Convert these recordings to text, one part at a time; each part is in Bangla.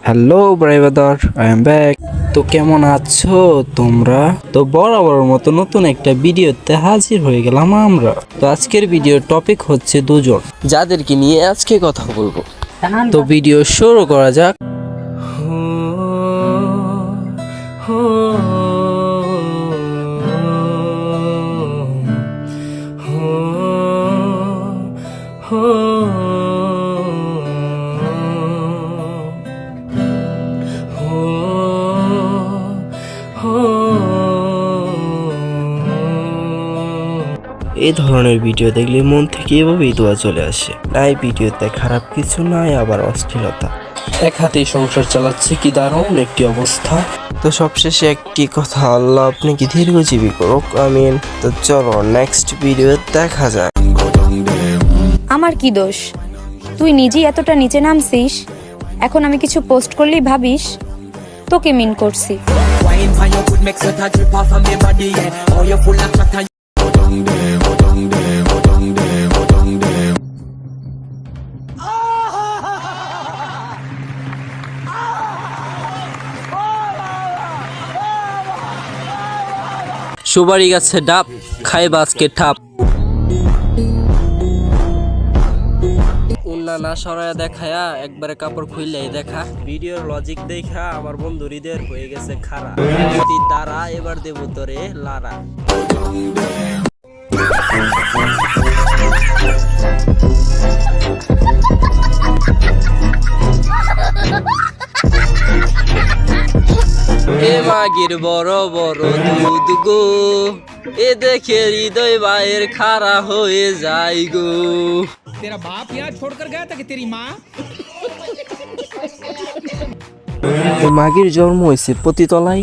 Hello brother, I am back. তো কেমন আছো তোমরা? তো বরাবর মতো নতুন একটা ভিডিওতে হাজির হয়ে গেলাম আমরা। তো আজকের ভিডিওর টপিক হচ্ছে দুজন, যাদেরকে নিয়ে আজকে কথা বলবো। তো ভিডিও শুরু করা যাক। এই ধরনের ভিডিও দেখলে মন থেকে এভাবেই দোয়া চলে আসে। নাই ভিডিওতে খারাপ কিছু নাই, আবার অশ্লীলতা। এক হাতেই সংসার চালাচ্ছে, কি দারুণ একটি অবস্থা। তো সবশেষে একটি কথা, আল্লাহ আপনি কি দীর্ঘজীবী করুক, আমিন। তো চলো নেক্সট ভিডিও দেখা যায়। আমার কি দোষ? তুই নিজেই এতটা নিচে নামছিস, এখন আমি কিছু পোস্ট করলেই ভাবিস তোকে মিন করছি। সুপারি গাছে ডাব, খাইবা আজকে ঠাপ। উন্না না সরায়া দেখায়া একবারে কাপড় খুললেই দেখা। ভিডিওর লজিক দেখা আমার বন্ধু হৃদয়ের হয়ে গেছে খারা। তুই তারা এবার দেব তোরে লারা। এ মাগির বড় বড় দুধ গো, এ দেখে হৃদয় ভাইয়ের খারা হয়ে যায় গো। तेरा बाप यहाँ छोड़कर गया था कि तेरी माँ? মাগির জন্ম হয়েছে পতিতলায়,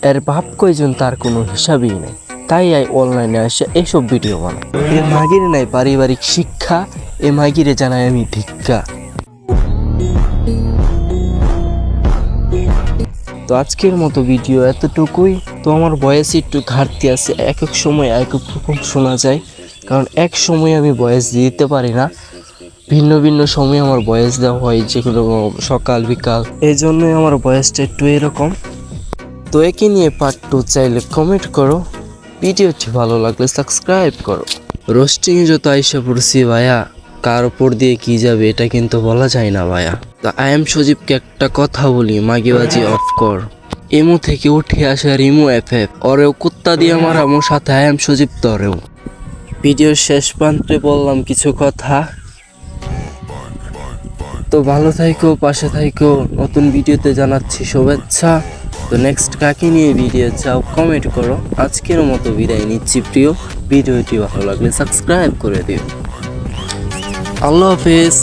এর বাপ কয়জন তার কোনো হিসাবই নেই। তাই অনলাইনে আসে এইসব ভিডিও বানায়। এ মাগির নাই পারিবারিক শিক্ষা, এ মাগিরে জানাই আমি ভিক্ষা। তো আজকের মতো ভিডিও এতটুকুই। তো আমার ভয়েস একটু ঘাটতি আছে, এক এক সময় এক এক রকম শোনা যায়, কারণ এক সময় আমি ভয়েস দিতে পারি না। ভিন্ন ভিন্ন সময় আমার ভয়েস দেওয়া হয়, যেগুলো সকাল বিকাল, এই জন্যই আমার ভয়েসটা একটু এরকম। তো একে নিয়ে পার্ট 2 চাইলে কমেন্ট করো, ভিডিওটি ভালো লাগলে সাবস্ক্রাইব করো। রোস্টিং যত আইসা পড়ছি ভাইয়া, কার উপর দিয়ে কি যাবে এটা কিন্তু বলা যায় না ভাইয়া। তো আই এম সজীবকে একটা কথা বলি, মাগিবাজি অফ কর। এমো থেকে উঠে আসে রিমো এফএফ, ওরেও কুত্তা দিয়ে মারা, মোর সাথে আই এম সজীব তরেও। ভিডিওর শেষ প্রান্তে বললাম কিছু কথা। তো ভালো থাইকো, পাশে থাইকো, নতুন ভিডিওতে জানাচ্ছি শুভেচ্ছা। তো নেক্সট কাকে নিয়ে ভিডিও চাও কমেন্ট করো। আজকের মতো বিদায় নিচ্ছি প্রিয়। ভিডিওটি ভালো লাগলে সাবস্ক্রাইব করে দিও। আল্লাহ হাফেজ।